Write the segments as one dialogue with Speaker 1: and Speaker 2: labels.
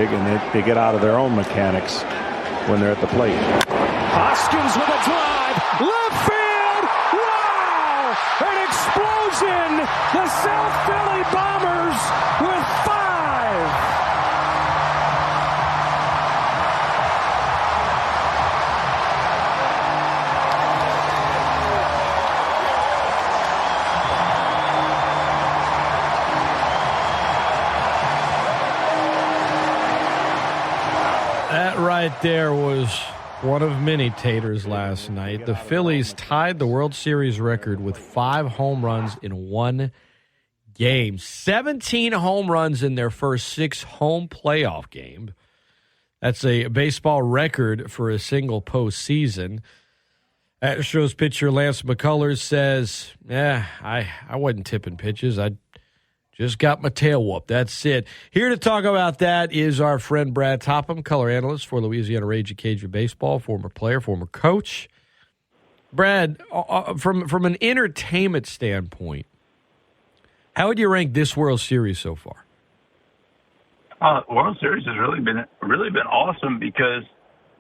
Speaker 1: big, and they get out of their own mechanics when they're at the plate.
Speaker 2: Hoskins with a drive, left field, wow! An explosion! The South Philly Bombers with 5!
Speaker 3: That right there was one of many taters last night. The Phillies tied the World Series record with 5 home runs in one game. 17 home runs in their first 6 home playoff games. That's a baseball record for a single postseason. Astros pitcher Lance McCullers says, I wasn't tipping pitches. I just got my tail whooped. That's it. Here to talk about that is our friend Brad Topham, color analyst for Louisiana Raging Cajun Baseball, former player, former coach. Brad, from an entertainment standpoint, how would you rank this World Series so far?
Speaker 4: World Series has really been awesome because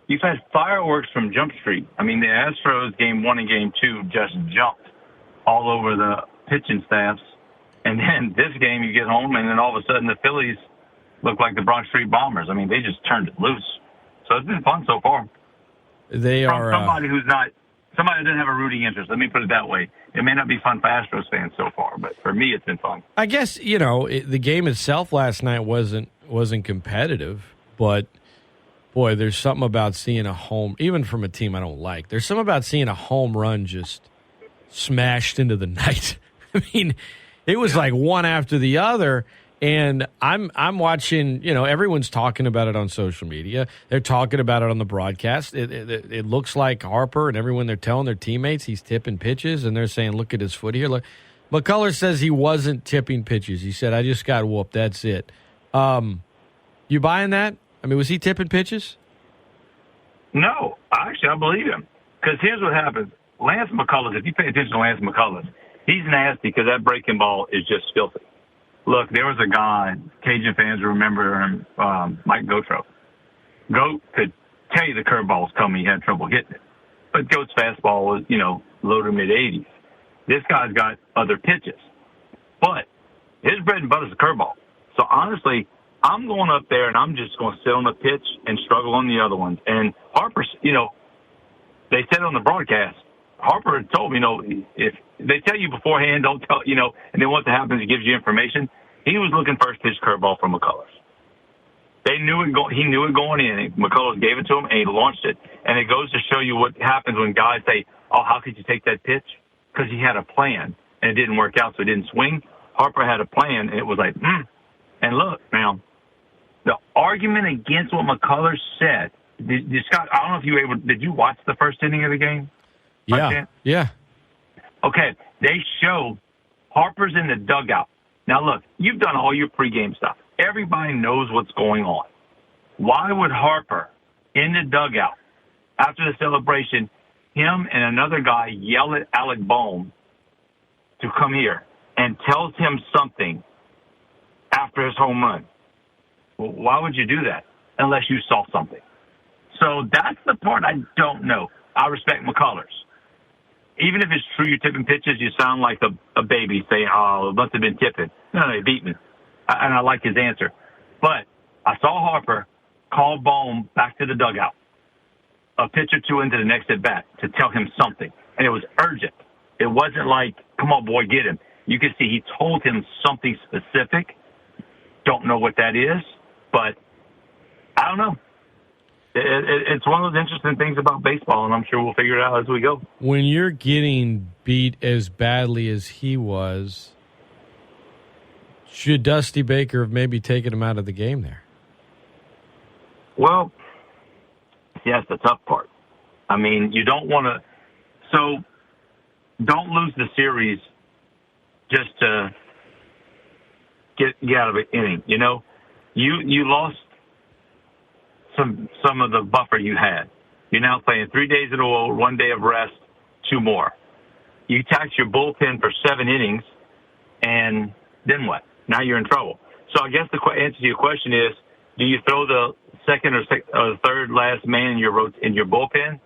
Speaker 4: you've had fireworks from Jump Street. I mean, the Astros Game 1 and Game 2 just jumped all over the pitching staffs. And then this game, you get home, and then all of a sudden the Phillies look like the Bronx Street Bombers. I mean, they just turned it loose. So it's been fun so far.
Speaker 3: They
Speaker 4: From
Speaker 3: are
Speaker 4: somebody who doesn't have a rooting interest. Let me put it that way. It may not be fun for Astros fans so far, but for me, it's been fun.
Speaker 3: I guess the game itself last night wasn't competitive, but boy, there's something about seeing a home, even from a team I don't like. There's something about seeing a home run just smashed into the night. I mean, it was like one after the other, and I'm watching. Everyone's talking about it on social media. They're talking about it on the broadcast. It looks like Harper and everyone, they're telling their teammates he's tipping pitches, and they're saying, "Look at his foot here." Look, McCullers says he wasn't tipping pitches. He said, "I just got whooped. That's it." You buying that? I mean, was he tipping pitches?
Speaker 4: No, actually, I believe him. Because here's what happens. Lance McCullers, if you pay attention to Lance McCullers, he's nasty because that breaking ball is just filthy. Look, there was a guy, Cajun fans remember him, Mike Gotro. Goat could tell you the curveball's coming. He had trouble hitting it. But Goat's fastball was, low to mid-80s. This guy's got other pitches. But his bread and butter's the curveball. So, honestly, I'm going up there and I'm just going to sit on the pitch and struggle on the other ones. And Harper, they said on the broadcast, Harper had told me, if they tell you beforehand, don't tell, and then what happens, it gives you information. He was looking first pitch curveball from McCullers. They knew it. He knew it going in. McCullers gave it to him, and he launched it. And it goes to show you what happens when guys say, "Oh, how could you take that pitch?" Because he had a plan, and it didn't work out, so it didn't swing. Harper had a plan, and it was like, And look, now, the argument against what McCullers said. Scott, I don't know if you were able. Did you watch the first inning of the game?
Speaker 3: Yeah.
Speaker 4: Okay, they show Harper's in the dugout. Now, look, you've done all your pregame stuff. Everybody knows what's going on. Why would Harper, in the dugout, after the celebration, him and another guy yell at Alec Bohm to come here and tells him something after his home run? Well, why would you do that unless you saw something? So that's the part I don't know. I respect McCullers. Even if it's true you're tipping pitches, you sound like a baby saying, "Oh, it must have been tipping." No, they beat me. And I like his answer. But I saw Harper call Bohm back to the dugout a pitch or two into the next at-bat to tell him something. And it was urgent. It wasn't like, "Come on, boy, get him." You could see he told him something specific. Don't know what that is, but I don't know. It's one of those interesting things about baseball, and I'm sure we'll figure it out as we go.
Speaker 3: When you're getting beat as badly as he was, should Dusty Baker have maybe taken him out of the game there?
Speaker 4: Well, that's the tough part. I mean, you don't want to – so don't lose the series just to get out of an inning, You lost some of the buffer you had. You're now playing 3 days in a row, 1 day of rest, 2 more. You tax your bullpen for 7 innings, and then what? Now you're in trouble. So I guess the answer to your question is, do you throw the second or third last man in your bullpen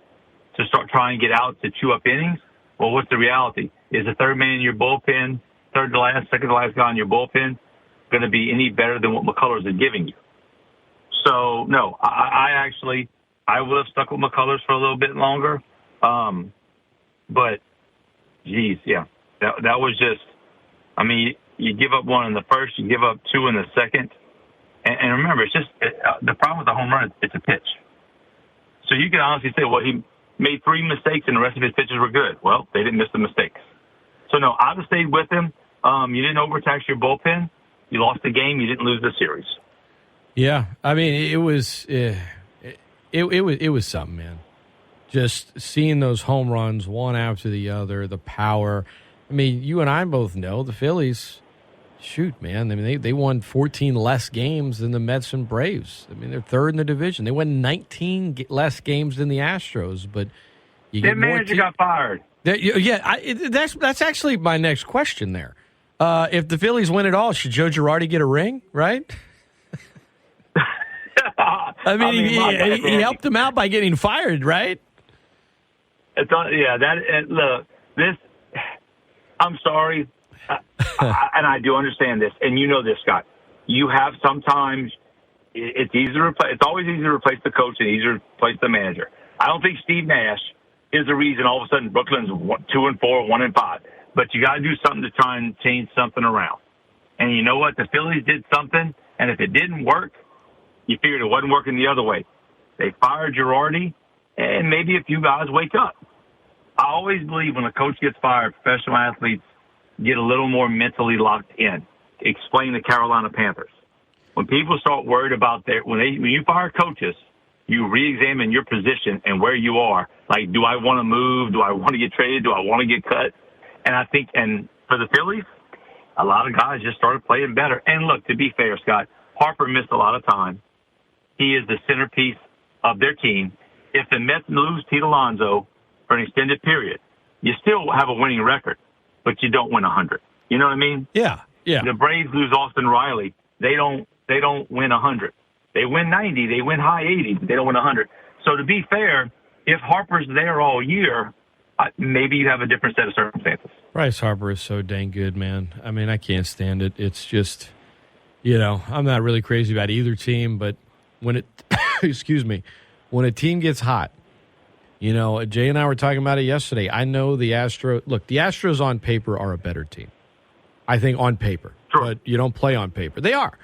Speaker 4: to start trying to get out to chew up innings? Well, what's the reality? Is the third man in your bullpen, third to last, second to last guy in your bullpen, going to be any better than what McCullers is giving you? So, no, I would have stuck with McCullers for a little bit longer. But, geez, yeah, that was just, I mean, you give up one in the first, you give up two in the second. And remember, it's just the problem with the home run, it's a pitch. So you can honestly say, well, he made 3 mistakes and the rest of his pitches were good. Well, they didn't miss the mistakes. So, no, I would have stayed with him. You didn't overtax your bullpen. You lost the game. You didn't lose the series.
Speaker 3: Yeah, I mean, it was something, man. Just seeing those home runs one after the other, the power. I mean, you and I both know the Phillies. Shoot, man. I mean, they won 14 less games than the Mets and Braves. I mean, they're third in the division. They won 19 less games than the Astros, but you get more.
Speaker 4: Their manager got fired.
Speaker 3: That's actually my next question there. If the Phillies win it all, should Joe Girardi get a ring, right? I mean, he helped them out by getting fired, right?
Speaker 4: Look, this, I'm sorry, and I do understand this, and you know this, Scott. You have sometimes, it's always easier to replace the coach and easier to replace the manager. I don't think Steve Nash is the reason all of a sudden Brooklyn's 2-4, 1-5. But you got to do something to try and change something around. And you know what? The Phillies did something, and if it didn't work, you figured it wasn't working the other way. They fired Girardi, and maybe a few guys wake up. I always believe when a coach gets fired, professional athletes get a little more mentally locked in. Explain the Carolina Panthers. When people start worried about when you fire coaches, you re-examine your position and where you are. Like, do I want to move? Do I want to get traded? Do I want to get cut? And I think, and for the Phillies, a lot of guys just started playing better. And look, to be fair, Scott, Harper missed a lot of time. He is the centerpiece of their team. If the Mets lose Pete Alonso for an extended period, you still have a winning record, but you don't win 100. You know what I mean?
Speaker 3: Yeah.
Speaker 4: The Braves lose Austin Riley. They don't win 100. They win 90. They win high 80s. They don't win 100. So to be fair, if Harper's there all year, maybe you have a different set of circumstances.
Speaker 3: Bryce Harper is so dang good, man. I mean, I can't stand it. It's just, I'm not really crazy about either team, but when it, when a team gets hot, Jay and I were talking about it yesterday. I know the Astros on paper are a better team. I think on paper,
Speaker 4: sure.
Speaker 3: But you don't play on paper. They are.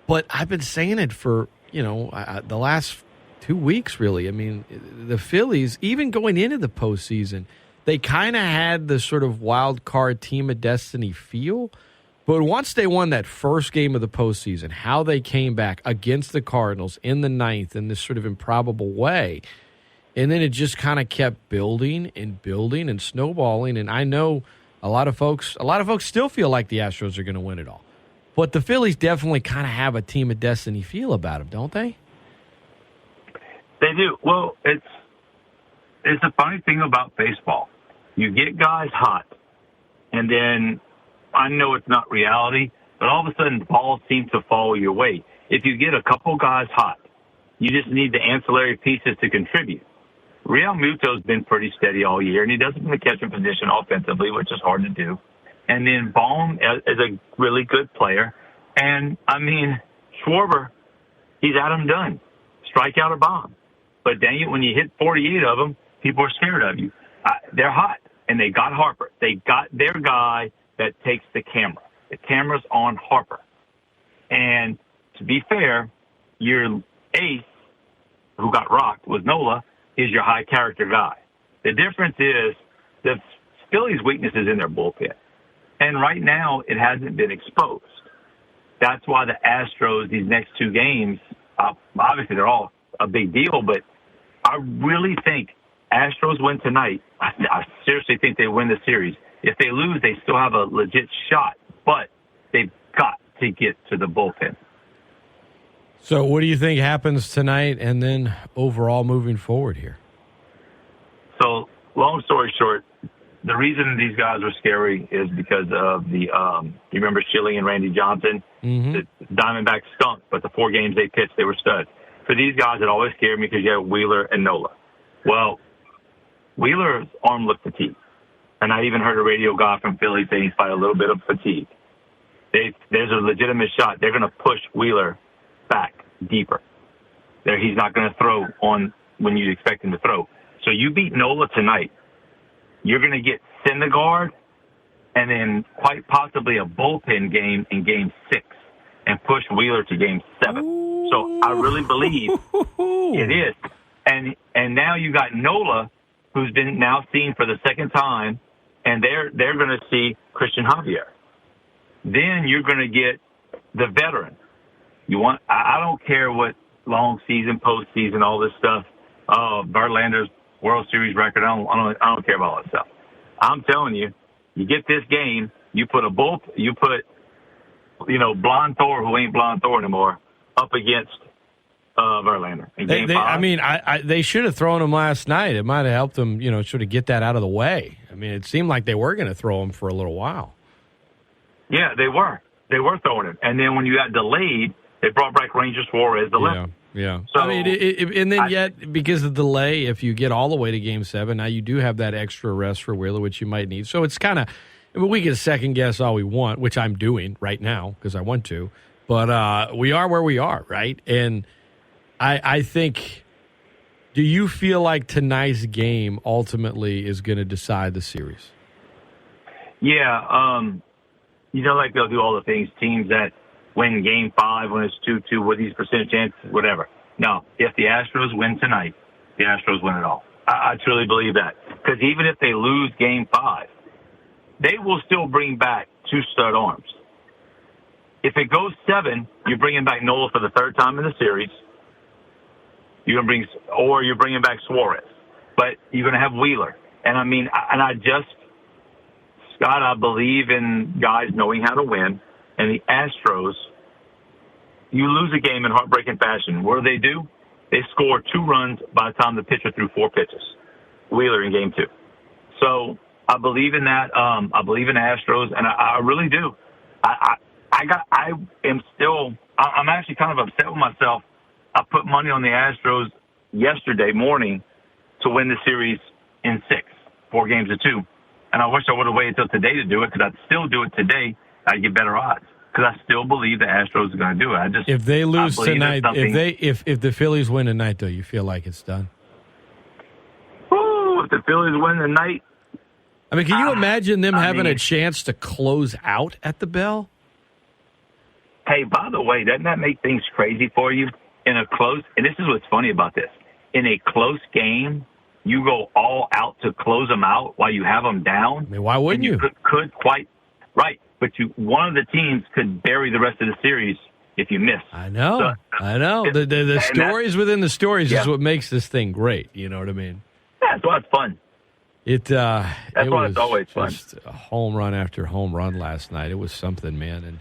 Speaker 3: But I've been saying it for, the last 2 weeks, really. I mean, the Phillies, even going into the postseason, they kind of had the sort of wild card team of destiny feel. But once they won that first game of the postseason, how they came back against the Cardinals in the ninth in this sort of improbable way, and then it just kind of kept building and snowballing. And I know a lot of folks still feel like the Astros are going to win it all. But the Phillies definitely kind of have a team of destiny feel about them, don't they?
Speaker 4: They do. Well, it's a funny thing about baseball. You get guys hot, and then I know it's not reality, but all of a sudden balls seem to fall your way. If you get a couple guys hot, you just need the ancillary pieces to contribute. Real Muto's been pretty steady all year, and he doesn't in the catching position offensively, which is hard to do. And then Baum is a really good player. And, I mean, Schwarber, he's Adam Dunn, strikeout or bomb. But dang it, when you hit 48 of them, people are scared of you. They're hot, and they got Harper. They got their guy that takes the camera. The camera's on Harper. And to be fair, your ace, who got rocked, was Nola, is your high-character guy. The difference is the Phillies' weakness is in their bullpen. And right now, it hasn't been exposed. That's why the Astros, these next 2 games, obviously they're all a big deal, but I really think Astros win tonight. I seriously think they win the series. If they lose, they still have a legit shot, but they've got to get to the bullpen.
Speaker 3: So what do you think happens tonight and then overall moving forward here?
Speaker 4: So long story short, the reason these guys are scary is because of you remember Schilling and Randy Johnson?
Speaker 3: Mm-hmm.
Speaker 4: The Diamondbacks stunk, but the 4 games they pitched, they were studs. For these guys, it always scared me because you have Wheeler and Nola. Well, Wheeler's arm looked fatigued. And I even heard a radio guy from Philly say he's fighting a little bit of fatigue. There's a legitimate shot. They're going to push Wheeler back deeper. He's not going to throw on when you expect him to throw. So you beat Nola tonight. You're going to get Syndergaard and then quite possibly a bullpen game in Game 6 and push Wheeler to Game 7.
Speaker 3: Ooh.
Speaker 4: So I really believe it is. And now you got Nola, who's been now seen for the second time, and they're going to see Christian Javier. Then you're going to get the veteran. I don't care what long season, postseason, all this stuff. Verlander's World Series record. I don't care about all that stuff. I'm telling you, you get this game, you put Blonde Thor, who ain't Blonde Thor anymore, up against Verlander in Game 5.
Speaker 3: They should have thrown him last night. It might have helped them, sort of get that out of the way. I mean, it seemed like they were going to throw him for a little while.
Speaker 4: Yeah, they were. They were throwing him. And then when you got delayed, they brought back Ranger Suarez to left.
Speaker 3: Yeah.
Speaker 4: So,
Speaker 3: I mean, yet, because of the delay, if you get all the way to Game 7, now you do have that extra rest for Wheeler, which you might need. So it's kind of, we can second guess all we want, which I'm doing right now because I want to. But we are where we are, right? And I think, do you feel like tonight's game ultimately is going to decide the series?
Speaker 4: Yeah. Like they'll do all the things, teams that win Game 5 when it's 2-2 with these percentage chances, whatever. No, if the Astros win tonight, the Astros win it all. I truly believe that. Because even if they lose Game 5, they will still bring back 2 stud arms. If it goes 7, you're bringing back Nola for the 3rd time in the series. You're bringing back Suarez. But you're going to have Wheeler. And Scott, I believe in guys knowing how to win. And the Astros, you lose a game in heartbreaking fashion. What do? They score 2 runs by the time the pitcher threw 4 pitches. Wheeler in Game 2. So I believe in that. I believe in the Astros, and I really do. I'm actually kind of upset with myself. I put money on the Astros yesterday morning to win the series in 6, 4 games to 2. And I wish I would have waited till today to do it, because I'd still do it today. I'd get better odds, because I still believe the Astros are going to do it.
Speaker 3: If they lose tonight, if the Phillies win tonight, though, you feel like it's done?
Speaker 4: If the Phillies win tonight.
Speaker 3: I mean, can you imagine them having a chance to close out at the bell?
Speaker 4: Hey, by the way, doesn't that make things crazy for you? In a close, and this is what's funny about this, in a close game, you go all out to close them out while you have them down.
Speaker 3: I mean, why wouldn't you?
Speaker 4: Could quite right, but one of the teams could bury the rest of the series if you miss.
Speaker 3: I know. The stories within the stories is what makes this thing great. You know what I mean?
Speaker 4: That's why it's fun.
Speaker 3: That's
Speaker 4: why it's always fun.
Speaker 3: Just a home run after home run last night. It was something, man. And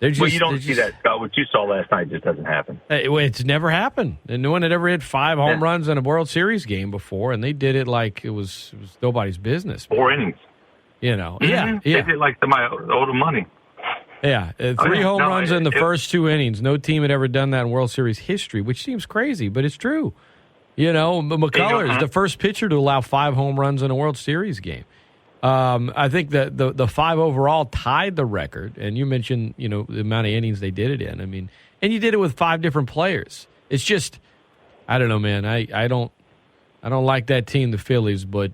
Speaker 4: you don't see that, Scott. What you saw last night just doesn't happen.
Speaker 3: It's never happened. And no one had ever hit 5 home runs in a World Series game before, and they did it like it was nobody's business.
Speaker 4: 4 innings.
Speaker 3: Mm-hmm.
Speaker 4: Yeah. They did like somebody owed them money.
Speaker 3: Yeah, 3 home runs in the first 2 innings. No team had ever done that in World Series history, which seems crazy, but it's true. McCullers, the first pitcher to allow 5 home runs in a World Series game. I think that the 5 overall tied the record, and you mentioned the amount of innings they did it in. I mean, and you did it with 5 different players. It's just, I don't know, man. I don't like that team, the Phillies, but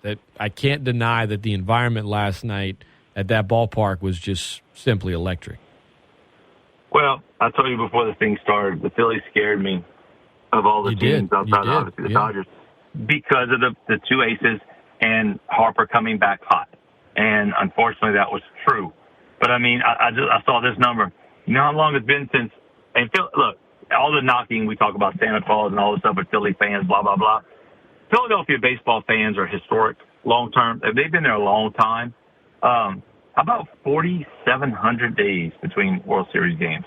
Speaker 3: that I can't deny that the environment last night at that ballpark was just simply electric.
Speaker 4: Well, I told you before the thing started, the Phillies scared me of all the teams outside, obviously, the Dodgers, because of the 2 aces and Harper coming back hot. And unfortunately, that was true. But, I mean, I saw this number. You know how long it's been since – and look, all the knocking, we talk about Santa Claus and all this stuff with Philly fans, blah, blah, blah. Philadelphia baseball fans are historic long-term. They've been there a long time. How about 4,700 days between World Series games?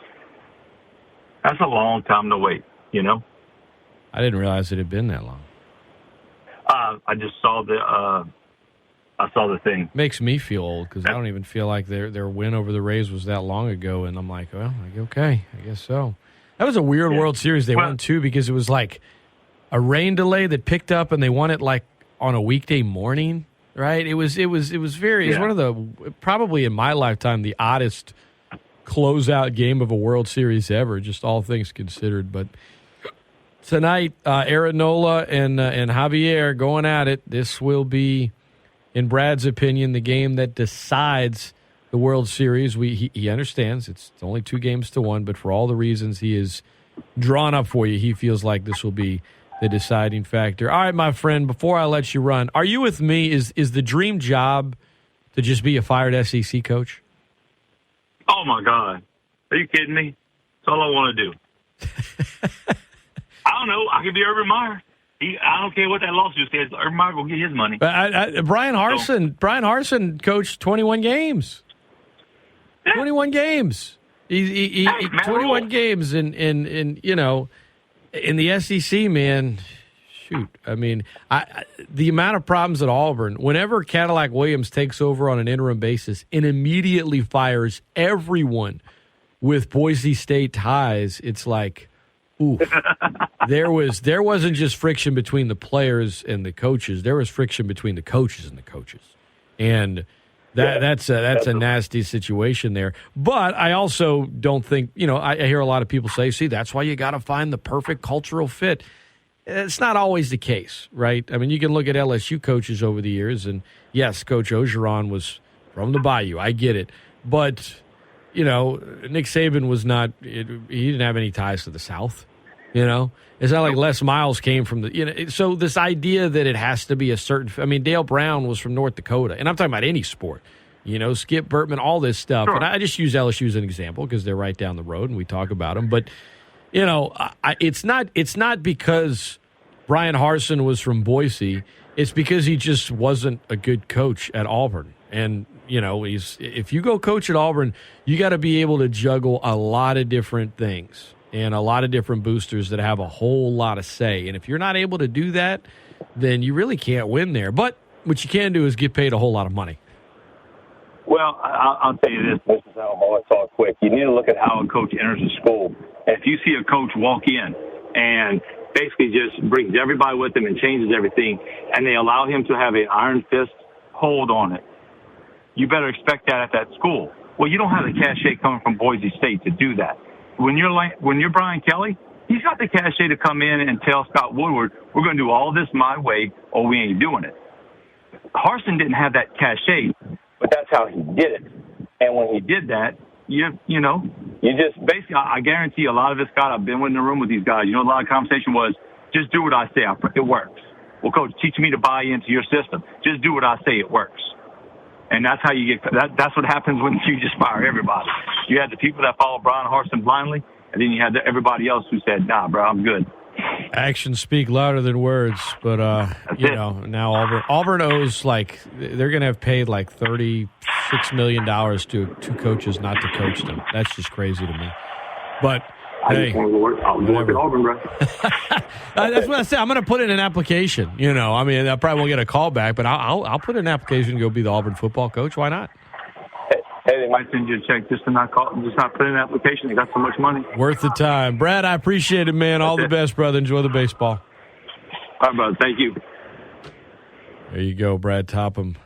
Speaker 4: That's a long time to wait,
Speaker 3: I didn't realize it had been that long.
Speaker 4: I just saw I saw the thing.
Speaker 3: Makes me feel old because I don't even feel like their win over the Rays was that long ago. And I'm like, well, okay, I guess so. That was a weird World Series they won, too, because it was like a rain delay that picked up and they won it like on a weekday morning, right? It was one of the, probably in my lifetime, the oddest closeout game of a World Series ever, just all things considered. But tonight, Aaron Nola and Javier going at it. This will be, in Brad's opinion, the game that decides the World Series. He understands it's only 2-1, but for all the reasons he is drawn up for you, he feels like this will be the deciding factor. All right, my friend, before I let you run, are you with me? Is the dream job to just be a fired SEC coach?
Speaker 4: Oh, my God. Are you kidding me? That's all I want to do. I don't know. I could be Urban Meyer. I don't care what that lawsuit says. Urban Meyer will get his money.
Speaker 3: Brian Harsin coached 21 games. Yeah. 21 games. He 21 games in the SEC, man. Shoot, I mean, the amount of problems at Auburn. Whenever Cadillac Williams takes over on an interim basis and immediately fires everyone with Boise State ties, it's like, oof. There wasn't just friction between the players and the coaches. There was friction between the coaches and the coaches, and that's a nasty situation there. But I also don't think, I hear a lot of people say, see, that's why you got to find the perfect cultural fit. It's not always the case, right? I mean, you can look at LSU coaches over the years, and yes, Coach Orgeron was from the Bayou. I get it. But, Nick Saban was not – he didn't have any ties to the South, It's not like Les Miles came from the so this idea that it has to be a certain – I mean, Dale Brown was from North Dakota, and I'm talking about any sport. Skip Bertman, all this stuff. Sure. And I just use LSU as an example because they're right down the road, and we talk about them. But, it's not because Brian Harsin was from Boise. It's because he just wasn't a good coach at Auburn. And, if you go coach at Auburn, you got to be able to juggle a lot of different things and a lot of different boosters that have a whole lot of say. And if you're not able to do that, then you really can't win there. But what you can do is get paid a whole lot of money.
Speaker 4: Well, I'll tell you this. This is how I'm always talk quick. You need to look at how a coach enters a school. And if you see a coach walk in and basically just brings everybody with him and changes everything, and they allow him to have an iron fist hold on it, you better expect that at that school. Well, you don't have the cachet coming from Boise State to do that. When you're Brian Kelly, he's got the cachet to come in and tell Scott Woodward, we're going to do all this my way or we ain't doing it. Harsin didn't have that cachet, but that's how he did it. And when he did that, you just basically, I guarantee a lot of this, Scott, I've been in the room with these guys. A lot of conversation was, just do what I say. It works. Well, Coach, teach me to buy into your system. Just do what I say. It works. And that's how you get – that's what happens when you just fire everybody. You had the people that followed Brian Harsin blindly, and then you had everybody else who said, nah, bro, I'm good.
Speaker 3: Actions speak louder than words. But, now Auburn owes they're going to have paid $36 million to two coaches not to coach them. That's just crazy to me. But – hey,
Speaker 4: I'll work at Auburn, bro.
Speaker 3: That's what I said. I'm going to put in an application. I probably won't get a call back, but I'll put in an application to go be the Auburn football coach. Why not?
Speaker 4: Hey, they might send you a check just to not put in an application. They got so much money.
Speaker 3: Worth the time. Brad, I appreciate it, man. All the best, brother. Enjoy the baseball.
Speaker 4: All right, brother. Thank you.
Speaker 3: There you go, Brad Topham.